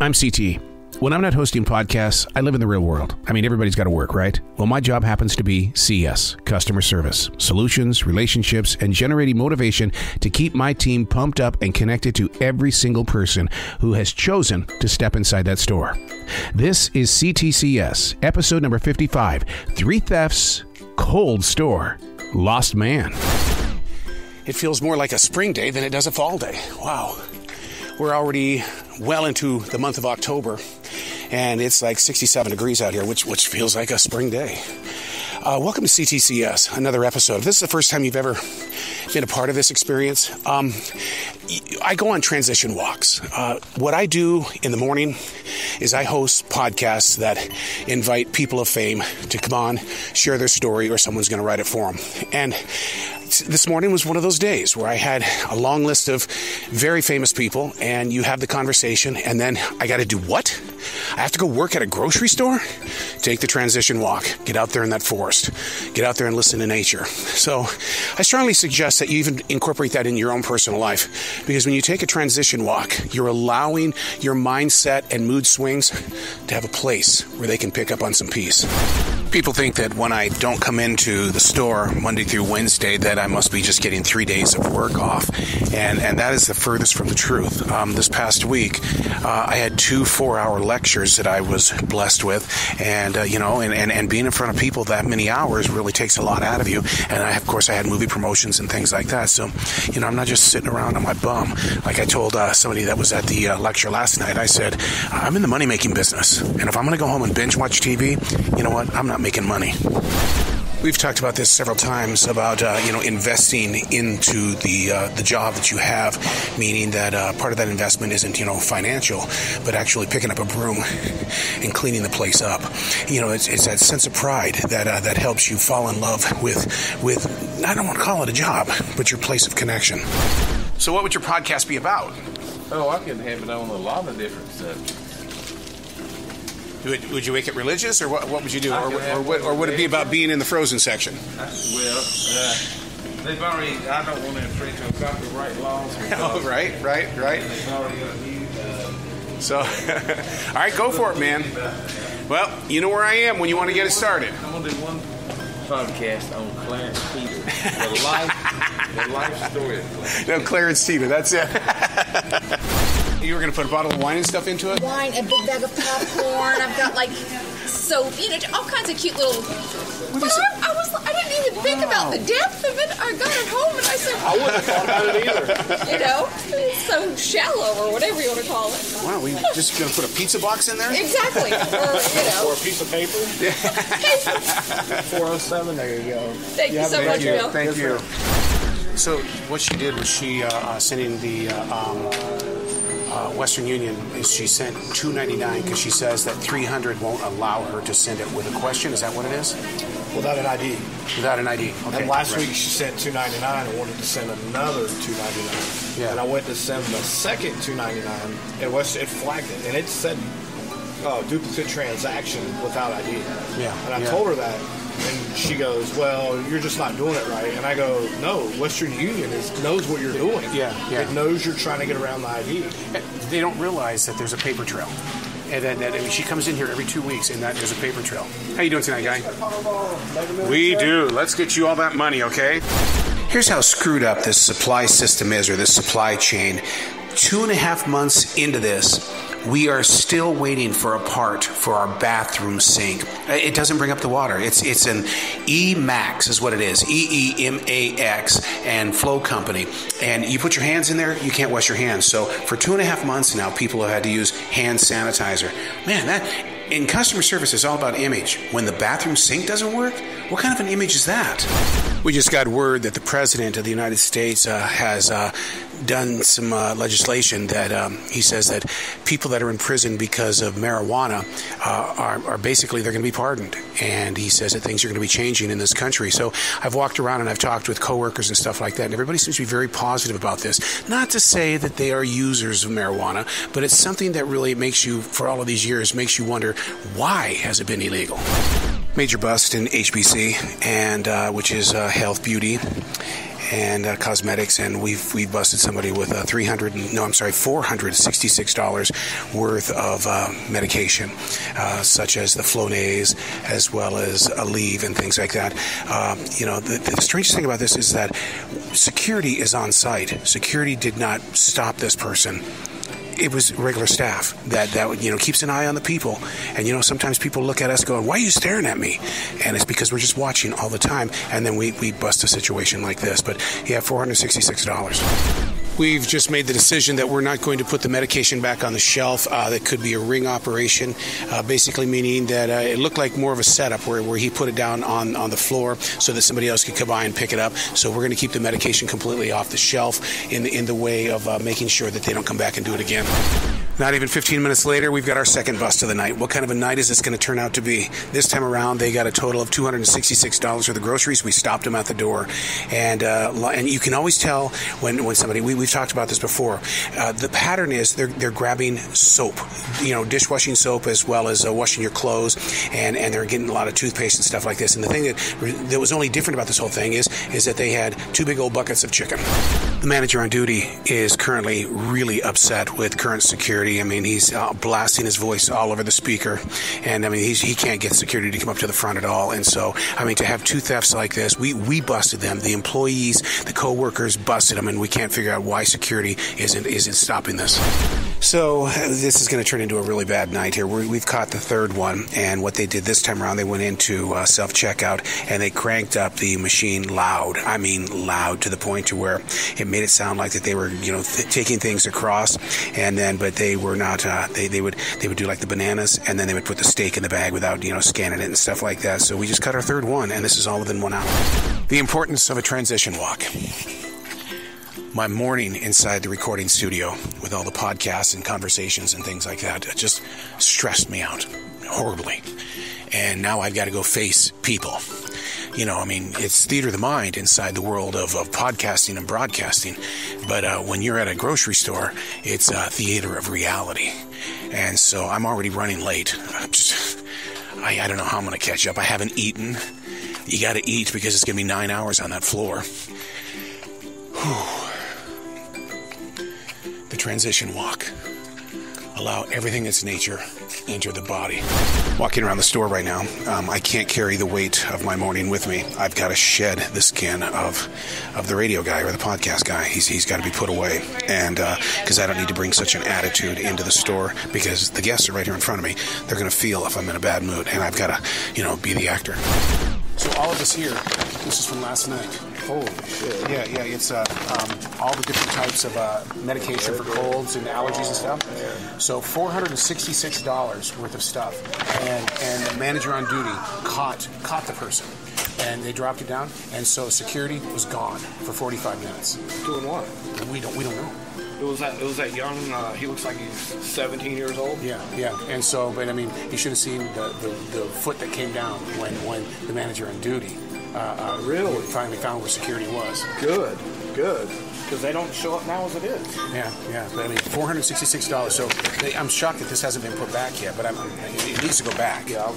I'm CT. When I'm not hosting podcasts, I live in the real world. I mean, everybody's got to work, right? Well, my job happens to be CS, customer service, solutions, relationships, and generating motivation to keep my team pumped up and connected to every single person who has chosen to step inside that store. This is C.T.C.S, episode number 55, 3 Thefts, Cold Store, Lost Man. It feels more like a spring day than it does a fall day. Wow. We're already well into the month of October, and it's like 67 degrees out here, which feels like a spring day. Welcome to C.T.C.S, another episode. If this is the first time you've ever been a part of this experience, I go on transition walks. What I do in the morning is I host podcasts that invite people of fame to come on, share their story, or someone's going to write it for them. And this morning was one of those days where I had a long list of very famous people, and you have the conversation, and then I got to do what? I have to go work at a grocery store? Take the transition walk. Get out there in that forest. Get out there and listen to nature. So I strongly suggest that you even incorporate that in your own personal life, because when you take a transition walk, you're allowing your mindset and mood swings to have a place where they can pick up on some peace. People think that when I don't come into the store Monday through Wednesday that I must be just getting 3 days of work off, and that is the furthest from the truth. This past week, I had 2 4-hour lectures that I was blessed with, and being in front of people that many hours really takes a lot out of you. And I had movie promotions and things like that. So, I'm not just sitting around on my bum. Like I told somebody that was at the lecture last night, I said, I'm in the money-making business, and if I'm going to go home and binge watch TV, you know what? I'm not making money. We've talked about this several times about investing into the job that you have, meaning that part of that investment isn't financial, but actually picking up a broom and cleaning the place up. It's that sense of pride that helps you fall in love with I don't want to call it a job, but your place of connection. So what would your podcast be about? Oh, I can have it on a lot of different stuff. Would you make it religious, or what would you do? Or would it be about being in the frozen section? They've already, I don't want to infringe on copyright laws. Oh, right. They've already got you. So, all right, go for it, man. Well, you know where I am when you want to get it started. I'm going to do one podcast on Clarence Teeter. The life story of Clarence. No, Clarence Teeter, that's it. You were going to put a bottle of wine and stuff into it? Wine, a big bag of popcorn. I've got soap, all kinds of cute little. I didn't even think about the depth of it. I got it home and I said, I wouldn't have thought about it either. It's so shallow or whatever you want to call it. Wow, we just going to put a pizza box in there? Exactly. Or a piece of paper. 407. There you go. Thank you so much, Bill. Thank you. So what she did was she sending the Western Union, she sent $2.99 because she says that $300 won't allow her to send it with a question. Is that what it is? Without an ID. Without an ID. Okay. And last week she sent $2.99 and wanted to send another $2.99. Yeah. And I went to send the second $2.99. It flagged it, and it said duplicate transaction without ID. Yeah. And I told her that. And she goes, well, you're just not doing it right. And I go, no, Western Union knows what you're doing. Yeah. It knows you're trying to get around the ID. They don't realize that there's a paper trail. And that she comes in here every 2 weeks, and that there's a paper trail. How you doing tonight, guy? We do. Let's get you all that money, okay? Here's how screwed up this supply system is, or this supply chain. 2.5 months into this, we are still waiting for a part for our bathroom sink. It doesn't bring up the water. It's an E-Max is what it is. EEMAX and Flow Company. And you put your hands in there, you can't wash your hands. So for 2.5 months now, people have had to use hand sanitizer. Man, that in customer service is all about image. When the bathroom sink doesn't work, what kind of an image is that? We just got word that the President of the United States has done some legislation that he says that people that are in prison because of marijuana are basically, they're going to be pardoned. And he says that things are going to be changing in this country. So I've walked around and I've talked with coworkers and stuff like that, and everybody seems to be very positive about this. Not to say that they are users of marijuana, but it's something that really makes you, for all of these years, makes you wonder, why has it been illegal? Major bust in HBC, and which is health, beauty, and cosmetics, and we've busted somebody with $466 worth of medication, such as the Flonase, as well as Aleve and things like that. The strangest thing about this is that security is on site. Security did not stop this person. It was regular staff that keeps an eye on the people. And, sometimes people look at us going, why are you staring at me? And it's because we're just watching all the time. And then we bust a situation like this. But, yeah, $466. We've just made the decision that we're not going to put the medication back on the shelf. That could be a ring operation, basically meaning that it looked like more of a setup where he put it down on the floor so that somebody else could come by and pick it up. So we're going to keep the medication completely off the shelf in the way of making sure that they don't come back and do it again. Not even 15 minutes later, we've got our second bust of the night. What kind of a night is this going to turn out to be? This time around, they got a total of $266 for the groceries. We stopped them at the door. And you can always tell when somebody, we've talked about this before, the pattern is they're grabbing soap, dishwashing soap as well as washing your clothes, and they're getting a lot of toothpaste and stuff like this. And the thing that was only different about this whole thing is that they had 2 big old buckets of chicken. The manager on duty is currently really upset with current security. I mean, he's blasting his voice all over the speaker, and I mean, he can't get security to come up to the front at all. And so, I mean, to have 2 thefts like this, we busted them. The employees, the co-workers busted them, and we can't figure out why security isn't stopping this. So this is going to turn into a really bad night here. We've caught the third one, and what they did this time around, they went into self-checkout, and they cranked up the machine loud. I mean, loud to the point to where it made it sound like that they were, taking things across, but they were not. They would do like the bananas, and then they would put the steak in the bag without, scanning it and stuff like that. So we just cut our third one, and this is all within 1 hour. The importance of a transition walk. My morning inside the recording studio with all the podcasts and conversations and things like that just stressed me out horribly. And now I've got to go face people. It's theater of the mind inside the world of podcasting and broadcasting. But when you're at a grocery store, it's a theater of reality. And so I'm already running late. I don't know how I'm going to catch up. I haven't eaten. You got to eat because it's going to be 9 hours on that floor. Whew. The transition walk. Allow everything that's nature enter the body. Walking around the store right now, I can't carry the weight of my morning with me. I've got to shed the skin of the radio guy or the podcast guy. He's got to be put away, and because I don't need to bring such an attitude into the store, because the guests are right here in front of me. They're going to feel if I'm in a bad mood, and I've got to, be the actor. So all of this here, this is from last night. Holy shit. Yeah, it's all the different types of medication for colds and allergies and stuff. So $466 worth of stuff. And the manager on duty caught the person. And they dropped it down, and so security was gone for 45 minutes. Doing what? We don't know. It was that young, he looks like he's 17 years old. Yeah. And so, but I mean, you should have seen the foot that came down when the manager on duty really finally found where security was. Good. Because they don't show up now as it is. Yeah. But I mean, $466. So I'm shocked that this hasn't been put back yet, but it needs to go back. Yeah, I'll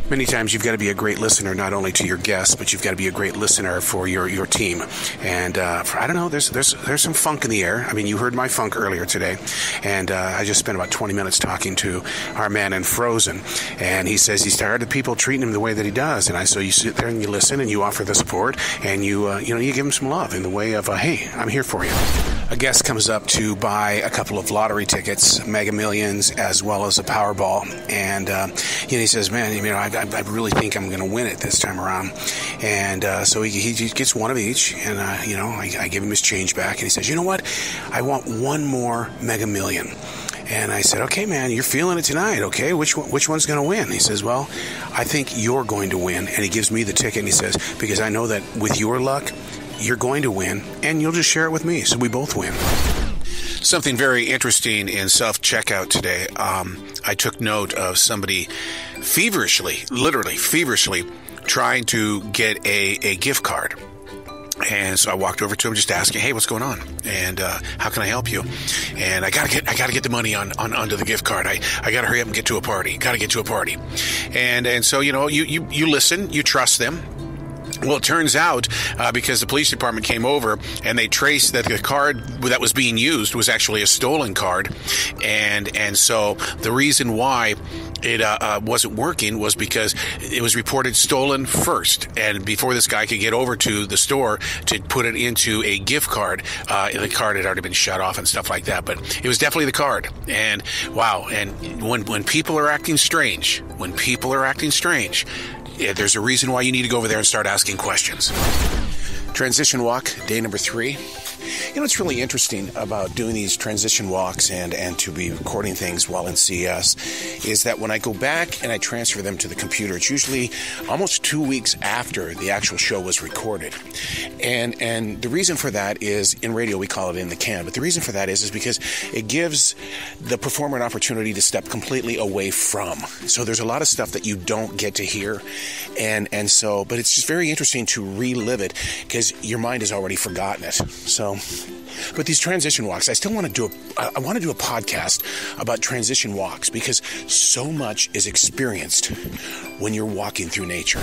Many times you've got to be a great listener, not only to your guests, but you've got to be a great listener for your team. And I don't know, there's some funk in the air. I mean, you heard my funk earlier today, and I just spent about 20 minutes talking to our man in Frozen, and he says he's tired of people treating him the way that he does. And so you sit there and you listen and you offer the support, and you give him some love in the way of, hey, I'm here for you. A guest comes up to buy a couple of lottery tickets, Mega Millions, as well as a Powerball, and he says, man, I really think I'm going to win it this time around. And so he gets one of each, and I give him his change back, and he says, you know what? I want one more Mega Million. And I said, okay, man, you're feeling it tonight, okay? Which one's going to win? He says, well, I think you're going to win. And he gives me the ticket, and he says, because I know that with your luck, you're going to win, and you'll just share it with me, so we both win. Something very interesting in self-checkout today. I took note of somebody literally feverishly trying to get a gift card. And so I walked over to him just asking, hey, what's going on? And how can I help you? And I gotta get the money onto the gift card. I gotta hurry up and get to a party. And so, you listen, you trust them. Well, it turns out because the police department came over and they traced that the card that was being used was actually a stolen card, and so the reason why it wasn't working was because it was reported stolen first, and before this guy could get over to the store to put it into a gift card, the card had already been shut off and stuff like that. But it was definitely the card, and wow! And when people are acting strange, there's a reason why you need to go over there and start asking questions. Transition walk, day number 3. You know, what's really interesting about doing these transition walks and to be recording things while in CS is that when I go back and I transfer them to the computer, it's usually almost 2 weeks after the actual show was recorded. And the reason for that is, in radio we call it in the can, but the reason for that is because it gives the performer an opportunity to step completely away from. So there's a lot of stuff that you don't get to hear, and so, but it's just very interesting to relive it because your mind has already forgotten it. So, but these transition walks, I still want to do I want to do a podcast about transition walks because so much is experienced when you're walking through nature.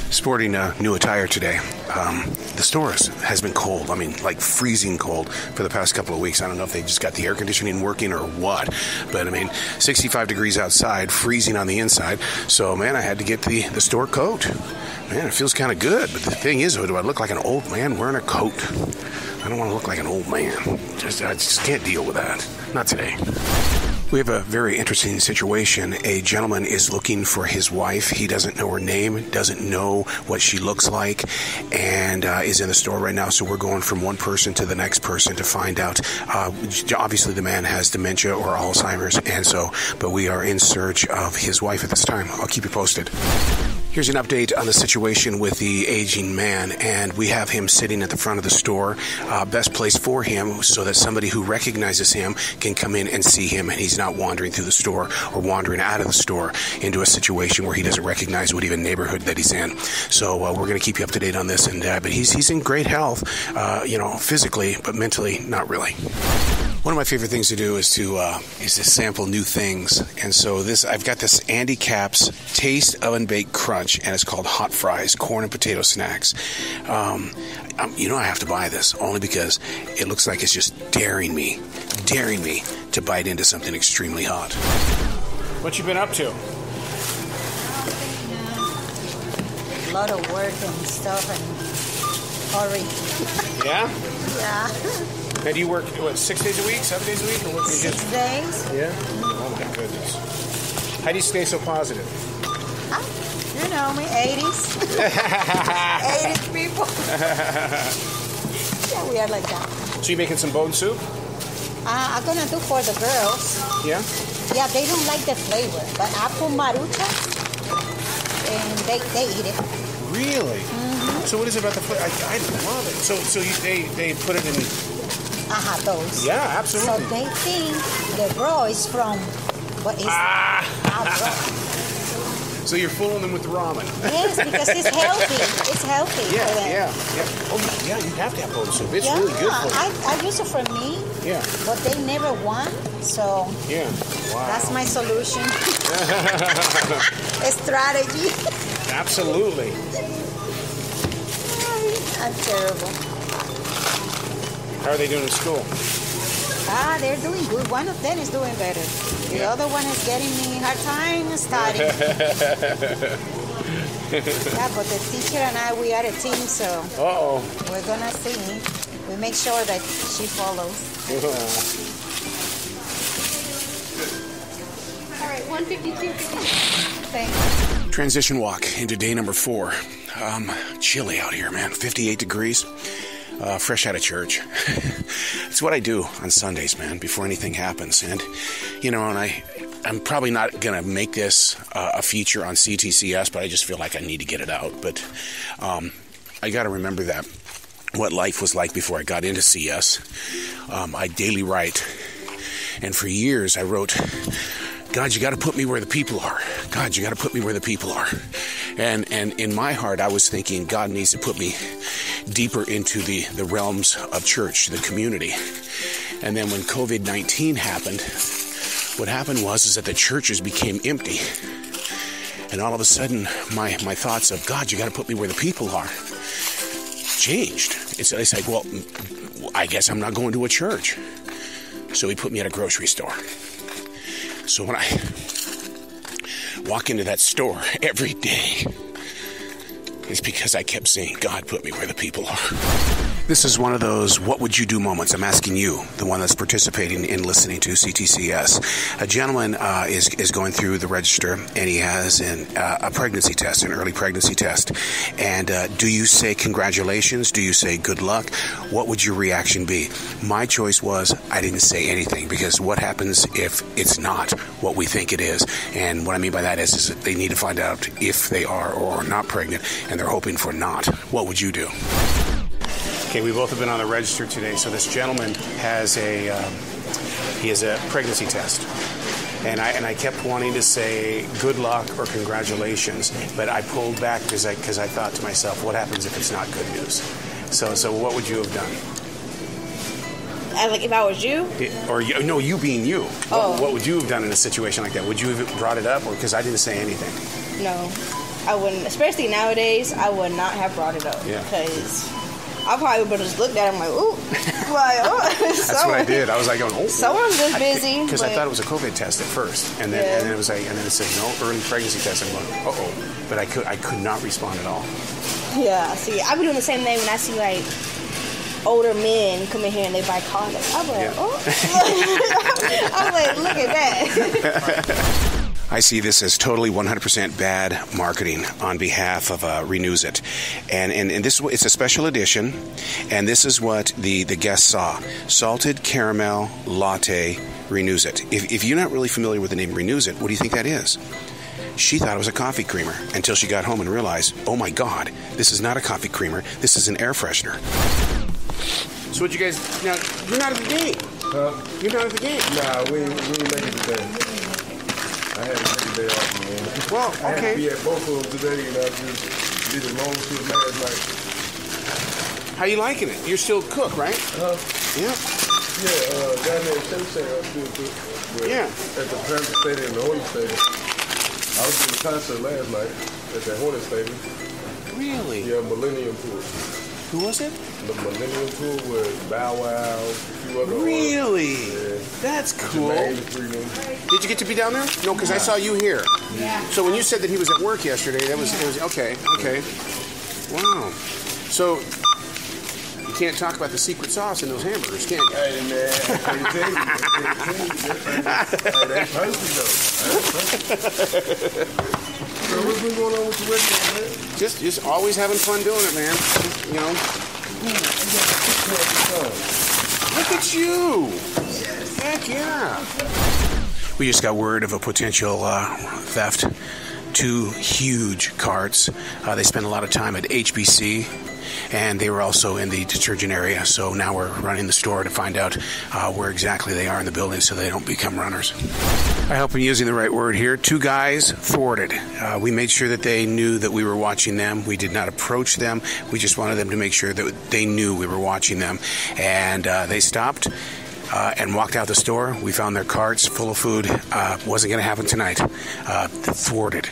Sporting new attire today. The store has been cold. I mean, like freezing cold for the past couple of weeks. I don't know if they just got the air conditioning working or what. But I mean, 65 degrees outside, freezing on the inside. So, man, I had to get the store coat. Man, it feels kind of good. But the thing is, do I look like an old man wearing a coat? I don't want to look like an old man. I just can't deal with that. Not today. We have a very interesting situation. A gentleman is looking for his wife. He doesn't know her name, doesn't know what she looks like, and is in the store right now. So we're going from one person to the next person to find out. Obviously, the man has dementia or Alzheimer's, but we are in search of his wife at this time. I'll keep you posted. Here's an update on the situation with the aging man, and we have him sitting at the front of the store. Best place for him so that somebody who recognizes him can come in and see him, and he's not wandering through the store or wandering out of the store into a situation where he doesn't recognize what even neighborhood that he's in. So we're going to keep you up to date on this, and but he's in great health, physically, but mentally not really. One of my favorite things to do is to sample new things, and so I've got this Andy Capp's Taste Oven Baked Crunch, and it's called Hot Fries, corn and potato snacks. I have to buy this only because it looks like it's just daring me to bite into something extremely hot. What you been up to? A lot of work and stuff and hurry. Yeah? Yeah. Now, do you work, 6 days a week, 7 days a week? Or what 6 days. Yeah? Oh, my goodness. How do you stay so positive? You know me, 80s. 80s people. Yeah, we are like that. So you making some bone soup? I'm going to do for the girls. Yeah? Yeah, they don't like the flavor, but I put marucha, and they eat it. Really? Mm-hmm. So what is it about the flavor? I love it. So they put it in... those. Yeah, absolutely. So they think the bro is from what is bro. So you're fooling them with the ramen. Yes, because it's healthy. It's healthy. Yeah. Oh, yeah, you have to have bone soup. It's really good for you. I use it for me. Yeah. But they never want, so yeah. Wow. That's my solution. A strategy. Absolutely. I'm terrible. How are they doing in school? They're doing good. One of them is doing better. The other one is getting me hard time studying. Yeah, but the teacher and I, we are a team, so we're going to see. We make sure that she follows. All right, 152. Thanks. Transition walk into day number 4. Chilly out here, man. 58 degrees. Fresh out of church. It's what I do on Sundays, man, before anything happens. And, I'm probably not going to make this a feature on C.T.C.S, but I just feel like I need to get it out. But I got to remember that what life was like before I got into CS. I daily write. And for years I wrote, God, you got to put me where the people are. God, you got to put me where the people are. And in my heart, I was thinking God needs to put me deeper into the realms of church, the community. And then when COVID-19 happened, what happened was that the churches became empty. And all of a sudden, my thoughts of, God, you got to put me where the people are, changed. It's like, well, I guess I'm not going to a church. So he put me at a grocery store. So when I walk into that store every day, it's because I kept saying, God, put me where the people are. This is one of those what would you do moments. I'm asking you, the one that's participating in listening to C.T.C.S. A gentleman is going through the register, and he has a pregnancy test, an early pregnancy test. And do you say congratulations? Do you say good luck? What would your reaction be? My choice was I didn't say anything, because what happens if it's not what we think it is? And what I mean by that is that they need to find out if they are or are not pregnant, and they're hoping for not. What would you do? Okay, we both have been on the register today. So this gentleman has a pregnancy test, and I kept wanting to say good luck or congratulations, but I pulled back because I thought to myself, what happens if it's not good news? So what would you have done? Like if I was you? You being you. What would you have done in a situation like that? Would you have brought it up, or because I didn't say anything? No, I wouldn't. Especially nowadays, I would not have brought it up. Yeah. Because I probably would have just looked at him like, ooh. Like, oh. That's what I did. I was like, oh. Someone's just busy. Because I thought it was a COVID test at first. And then it was like, and then it said, no, early pregnancy test. I'm going, uh-oh. But I could not respond at all. Yeah, see, I be doing the same thing when I see, like, older men come in here and they buy condoms. I'm like, oh. I'm like, look at that. I see this as totally 100% bad marketing on behalf of Renews It. And this, it's a special edition, and this is what the guest saw. Salted caramel latte Renews It. If you're not really familiar with the name Renews It, what do you think that is? She thought it was a coffee creamer until she got home and realized, oh my God, this is not a coffee creamer, this is an air freshener. So what you guys, now, you're not at the game. You're not at the game. Nah, we ain't making the game. I had to take a day off, man. Well, okay. I had to be at both of them today, and I just did a long shift last night. How you liking it? You're still cook, right? Yeah. Yeah, down there at C.T.C.S, I'm still cook. But at the Panther Stadium and the Hornet Stadium. I was doing a concert last night at the Hornet Stadium. Really? Yeah, Millennium Tour. Who was it? The Millennium Tour with Bow Wow, a few other Really? Yeah. That's cool. Jermaine, Did you get to be down there? No, because I saw you here. Yeah. So when you said that he was at work yesterday, it was okay. Wow. So you can't talk about the secret sauce in those hamburgers, can you? Hey, man, I can't tell you. That's perfect, though. So what's been going on with the radio, man? Just always having fun doing it, man. You know. Look at you. Heck yeah. We just got word of a potential theft. 2 huge carts. They spent a lot of time at HBC, and they were also in the detergent area. So now we're running the store to find out where exactly they are in the building so they don't become runners. I hope I'm using the right word here. 2 guys thwarted. We made sure that they knew that we were watching them. We did not approach them. We just wanted them to make sure that they knew we were watching them. And they stopped and walked out the store. We found their carts full of food. Wasn't going to happen tonight. Thwarted.